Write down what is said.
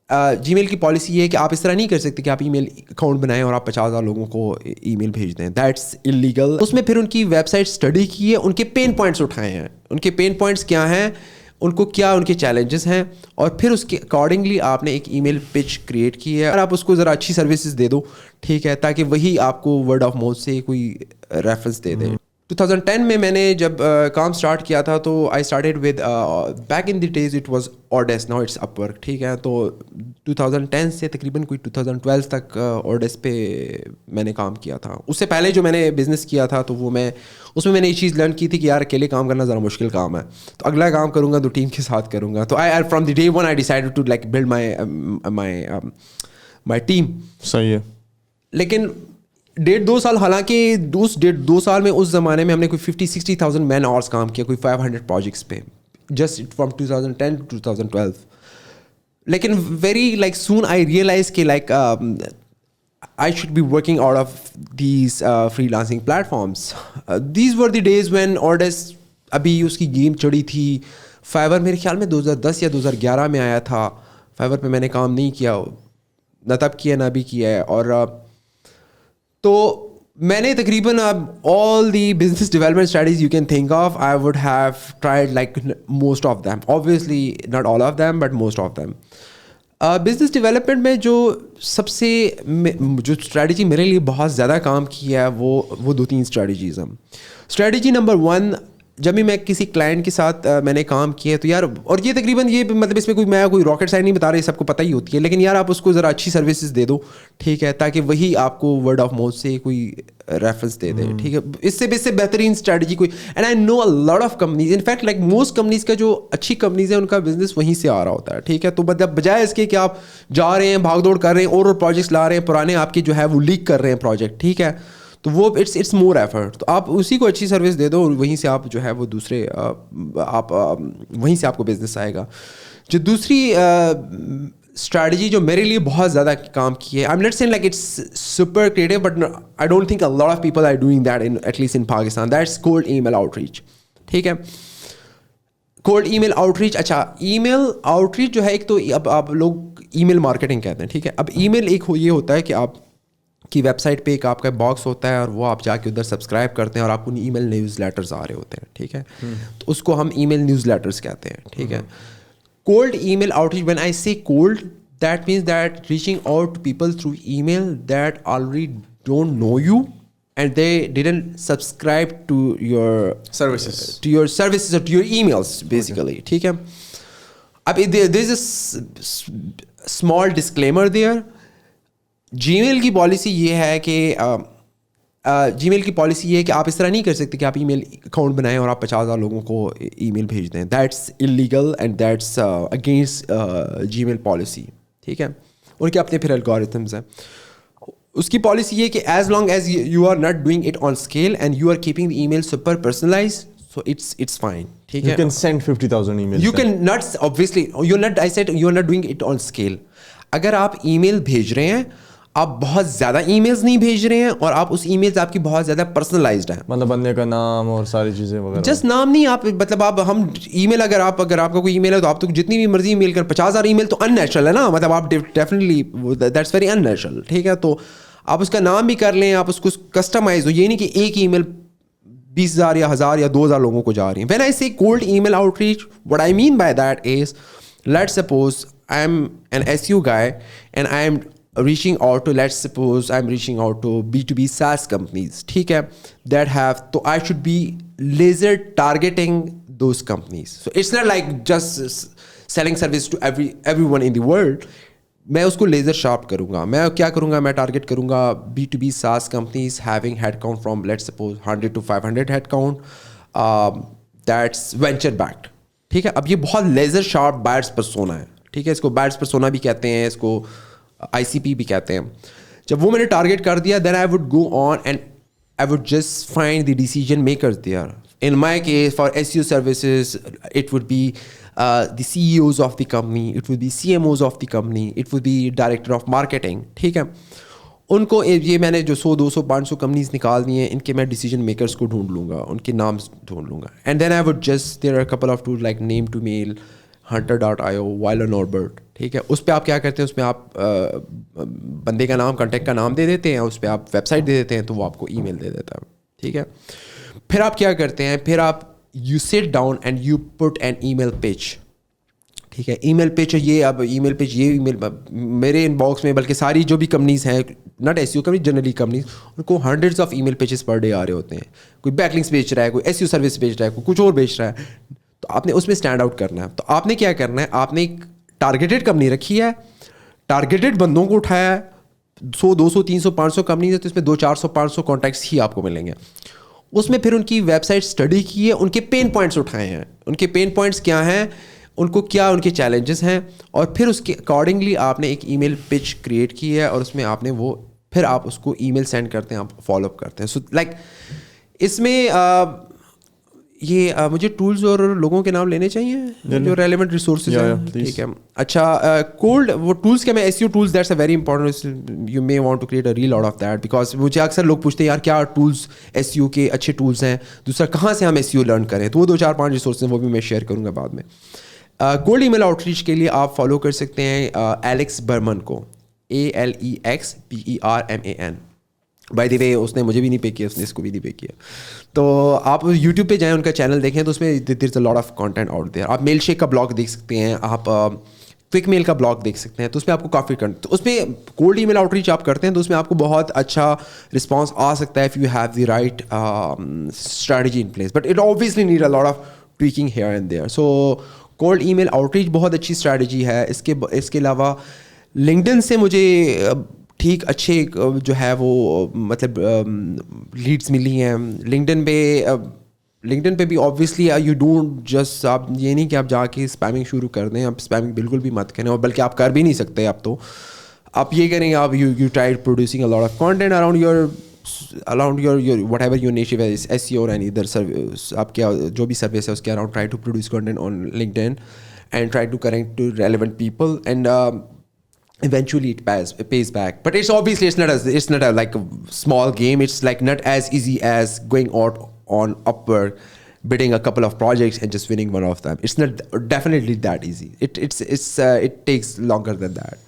جی میل کی پالیسی یہ ہے کہ آپ اس طرح نہیں کر سکتے کہ آپ ای میل اکاؤنٹ بنائیں اور آپ 50,000 لوگوں کو ای میل بھیج دیں. That's illegal. اس میں پھر ان کی ویب سائٹ اسٹڈی کی ہے, ان کے پین پوائنٹس اٹھائے ہیں, ان کے پین پوائنٹس کیا ہیں, ان کو کیا ان کے چیلنجز ہیں, اور پھر اس کے اکارڈنگلی آپ نے ایک ای میل پچ کریٹ کی ہے, اور آپ اس کو ذرا اچھی سروسز دے دو, ٹھیک ہے, تاکہ وہی آپ کو ورڈ آف ماؤتھ سے کوئی ریفرنس دے دے. 2010 میں میں نے جب کام اسٹارٹ کیا تھا تو I started with back in the days it was آرڈیس, ناؤ اٹس اپ ورک, ٹھیک ہے. تو 2010 سے تقریباً کوئی 2012 تک آرڈیس پہ میں نے کام کیا تھا. اس سے پہلے جو میں نے بزنس کیا تھا تو وہ اس میں نے یہ چیز لرن کی تھی کہ یار اکیلے کام کرنا ذرا مشکل کام ہے, تو اگلا کام کروں گا تو ٹیم کے ساتھ کروں گا. تو I from the day one I decided to like build my team. صحیح ہے. لیکن 1.5-2 سال, حالانکہ اس 1.5-2 سال میں اس زمانے میں ہم نے کوئی 50,000-60,000 مین آورس کام کیا, کوئی 500 پروجیکٹس پہ, جسٹ فرام 2010 to 2012. لیکن ویری لائک سون آئی ریئلائز کہ like I should be working out of these freelancing platforms. These were the days when Ordes ابھی اس کی گیم چڑھی تھی. فائور میرے خیال میں 2010 یا 2011 میں آیا تھا. فائور پہ میں نے کام نہیں کیا, نہ تب کیا نہ ابھی کیا ہے. اور تو میں نے تقریباً اب all the business development strategies you can think of, I would have tried like most of them, obviously not all of them but most of them. Business development میں جو اسٹریٹجی میرے لیے بہت زیادہ کام کی ہے وہ 2-3 اسٹریٹجیز ہیں. اسٹریٹجی نمبر 1, جب بھی میں کسی کلائنٹ کے ساتھ میں نے کام کیا تو یار, اور یہ تقریباً یہ مطلب اس میں کوئی راکٹ سائنس نہیں بتا رہا, سب کو پتہ ہی ہوتی ہے, لیکن یار آپ اس کو ذرا اچھی سروسز دے دو, ٹھیک ہے, تاکہ وہی آپ کو ورڈ آف ماؤتھ سے کوئی ریفرنس دے دے, ٹھیک ہے. اس سے بہترین اسٹریٹجی کوئی, and I know a lot of companies, in fact like most companies کا جو اچھی کمپنیز ہیں ان کا بزنس وہیں سے آ رہا ہوتا ہے, ٹھیک ہے. تو مطلب بجائے اس کے کہ آپ جا رہے ہیں بھاگ دوڑ کر رہے ہیں اور پروجیکٹس لا رہے ہیں, پرانے آپ کے جو ہے وہ لیک کر رہے ہیں پروجیکٹ, ٹھیک ہے, تو وہ اٹس مور ایفرٹ. تو آپ اسی کو اچھی سروس دے دو اور وہیں سے آپ جو ہے وہ دوسرے آپ وہیں سے آپ کو بزنس آئے گا. جو دوسری اسٹریٹجی جو میرے لیے بہت زیادہ کام کی ہے, I'm not seeing like it's super creative but I don't think a lot of people are doing that at least in Pakistan, that's cold email outreach, ٹھیک ہے. Cold email outreach, اچھا email out reach جو ہے ایک تو اب آپ لوگ ای میل مارکیٹنگ کہتے ہیں, ٹھیک ہے. اب ای میل ایک یہ ہوتا ہے کہ آپ کی ویب سائٹ پہ ایک آپ کا باکس ہوتا ہے اور وہ آپ جا کے ادھر سبسکرائب کرتے ہیں اور آپ کو ای میل نیوز لیٹرز آ رہے ہوتے ہیں, ٹھیک ہے. تو اس کو ہم ای میل نیوز لیٹرز کہتے ہیں, ٹھیک ہے. Cold email outreach, when I say cold, that means that reaching out to people through email that already don't know you and they didn't subscribe to your services or to your emails basically, ٹھیک ہے. اب there is a small disclaimer there. جی میل کی policy یہ ہے کہ جی میل کی policy یہ ہے کہ آپ اس طرح نہیں کر سکتے کہ آپ ای میل اکاؤنٹ بنائیں اور آپ 50,000 لوگوں کو ای میل بھیج دیں. That's illegal and that's against Gmail policy, ٹھیک ہے. ان کے اپنے پھر الگورتھمز ہیں. اس کی پالیسی یہ کہ as long as you are not doing it on scale and you are keeping email super personalise, so it's fine, ٹھیک ہے. You can send 50,000 emails. You can not, obviously you're not, I said you're not doing it on scale. اگر آپ ای میل بھیج رہے ہیں, آپ بہت زیادہ ای میلز نہیں بھیج رہے ہیں اور آپ اس ای میلز آپ کی بہت زیادہ پرسنلائزڈ ہیں, مطلب بندے کا نام اور ساری چیزیں وغیرہ. جسٹ نام نہیں, آپ مطلب آپ ہم ای میل اگر آپ کا کوئی ای میل ہے تو آپ تو جتنی بھی مرضی ای میل کر, 50,000 ای میل تو ان نیچرل ہے نا, مطلب آپ definitely that's very in natural, ٹھیک ہے. تو آپ اس کا نام بھی کر لیں, آپ اس کو کسٹمائز ہو, یہ نہیں کہ ایک ای میل 20,000 یا 1,000 یا 2,000 لوگوں کو جا رہی ہیں. When I say cold email outreach, what I mean by that is, let's suppose I'm an SEO guy and I am reaching out to, let's suppose I'm reaching out to B2B SaaS companies, ٹھیک ہے, that have, so I should be laser targeting those companies. So it's not like just selling service to everyone in the world. میں اس کو laser sharp کروں گا. میں کیا کروں گا, میں target کروں گا B2B SaaS companies having head count from let's suppose 100 to 500 head count, that's venture backed, ٹھیک ہے. اب یہ بہت لیزر شارپ بائرس پرسونا ہے, ٹھیک ہے. اس کو بائرس پرسونا بھی کہتے ہیں, اس کو ICP بھی کہتے ہیں. جب وہ میں نے ٹارگیٹ کر دیا, then I would go on and I would just find the decision makers there. In my case, for SEO services, it would be the CEOs of the company, it would be CMOs of the company, it would be director of marketing, ٹھیک ہے. ان کو یہ میں نے جو 100 200 500 companies نکال دی ہیں, ان کے میں ڈیسیجن میکرس کو ڈھونڈ لوں گا, ان کے نام ڈھونڈ لوں گا. And then I would just, there are couple of tools like name to mail, hunter.io, Weiler Norbert, ٹھیک ہے. اس پہ آپ کیا کرتے ہیں, اس میں آپ بندے کا نام, کانٹیکٹ کا نام دے دیتے ہیں, اس پہ آپ ویب سائٹ دے دیتے ہیں, تو وہ آپ کو ای میل دے دیتا ہے. ٹھیک ہے. پھر آپ کیا کرتے ہیں, پھر آپ you sit down and you put an email page. ٹھیک ہے. ای میل پیج یہ اب ای میل پیج یہ ای میل میرے ان باکس میں, بلکہ ساری جو بھی کمپنیز ہیں, not as you company, generally companies, ان کو hundreds of email pages per day آ رہے ہوتے ہیں. کوئی بیک لنکس بیچ رہا ہے, کوئی ایس یو سروس بیچ رہا ہے, کوئی کچھ اور بیچ رہا ہے. تو آپ نے اس میں اسٹینڈ آؤٹ کرنا ہے. تو آپ نے کیا کرنا ہے, آپ نے ایک ٹارگیٹڈ کمپنی رکھی ہے, ٹارگیٹڈ بندوں کو اٹھایا ہے. 100 200 300 500 کمپنیز ہے, تو اس میں 200 400 500 کانٹیکٹس ہی آپ کو ملیں گے. اس میں پھر ان کی ویب سائٹ اسٹڈی کی ہے, ان کے پین پوائنٹس اٹھائے ہیں, ان کے پین پوائنٹس کیا ہیں, ان کو کیا ان کے چیلنجز ہیں, اور پھر اس کے اکارڈنگلی آپ نے ایک ای میل پچ کریٹ کی ہے, اور اس میں آپ نے وہ پھر آپ اس کو ای میل سینڈ کرتے ہیں, آپ فالو اپ کرتے ہیں. سو لائک اس میں یہ مجھے ٹولز اور لوگوں کے نام لینے چاہیے جو ریلیونٹ ریسورسز ہیں. ٹھیک ہے. اچھا, کولڈ وہ ٹولس کیا, میں ایس یو tools, that's a very important, you may want to create a reel out of that, because مجھے اکثر لوگ پوچھتے ہیں یار کیا ٹولس ایس یو کے اچھے ٹولس ہیں, دوسرا کہاں سے ہم ایس یو لرن کریں. تو وہ 2 4 5 ریسورسز ہیں, وہ بھی میں شیئر کروں گا بعد میں. Cold email out reach کے لیے آپ فالو کر سکتے ہیں ایلیکس برمن کو, ALEXBERMAN. بائی دی وے اس نے مجھے بھی نہیں پے کیا, اس نے اس کو بھی نہیں پے کیا. تو آپ یوٹیوب پہ جائیں, ان کا چینل دیکھیں, تو اس میں there is a lot of content out there. آپ میل شیک کا بلاگ دیکھ سکتے ہیں, آپ کوئک میل کا بلاگ دیکھ سکتے ہیں. تو اس میں آپ کو کافی تو اس میں cold email out reach آپ کرتے ہیں, تو اس میں آپ کو بہت اچھا رسپانس آ سکتا ہے if you have the right strategy in place, but it obviously need a lot of tweaking here and there. So cold email outreach بہت اچھی اسٹریٹجی ہے. اس کے علاوہ لنکڈن سے مجھے ٹھیک اچھے جو ہے وہ مطلب لیڈس ملی ہیں. لنکڈن پہ بھی آبویسلی یو ڈونٹ جسٹ, آپ یہ نہیں کہ آپ جا کے اسپیمنگ شروع کر دیں, آپ اسپیمنگ بالکل بھی مت کریں, اور بلکہ آپ کر بھی نہیں سکتے. اب تو آپ یہ کریں, آپ you try producing a lot of content around your whatever your nature S C اور اینی ادر سروس, آپ کیا جو بھی سروس ہے اس کے around try to produce content on LinkedIn and try to connect to relevant people, and eventually it pays back. But it's obviously it's not a like a small game. It's like not as easy as going out on Upwork, bidding a couple of projects and just winning one of them. It's not definitely that easy. It takes longer than that.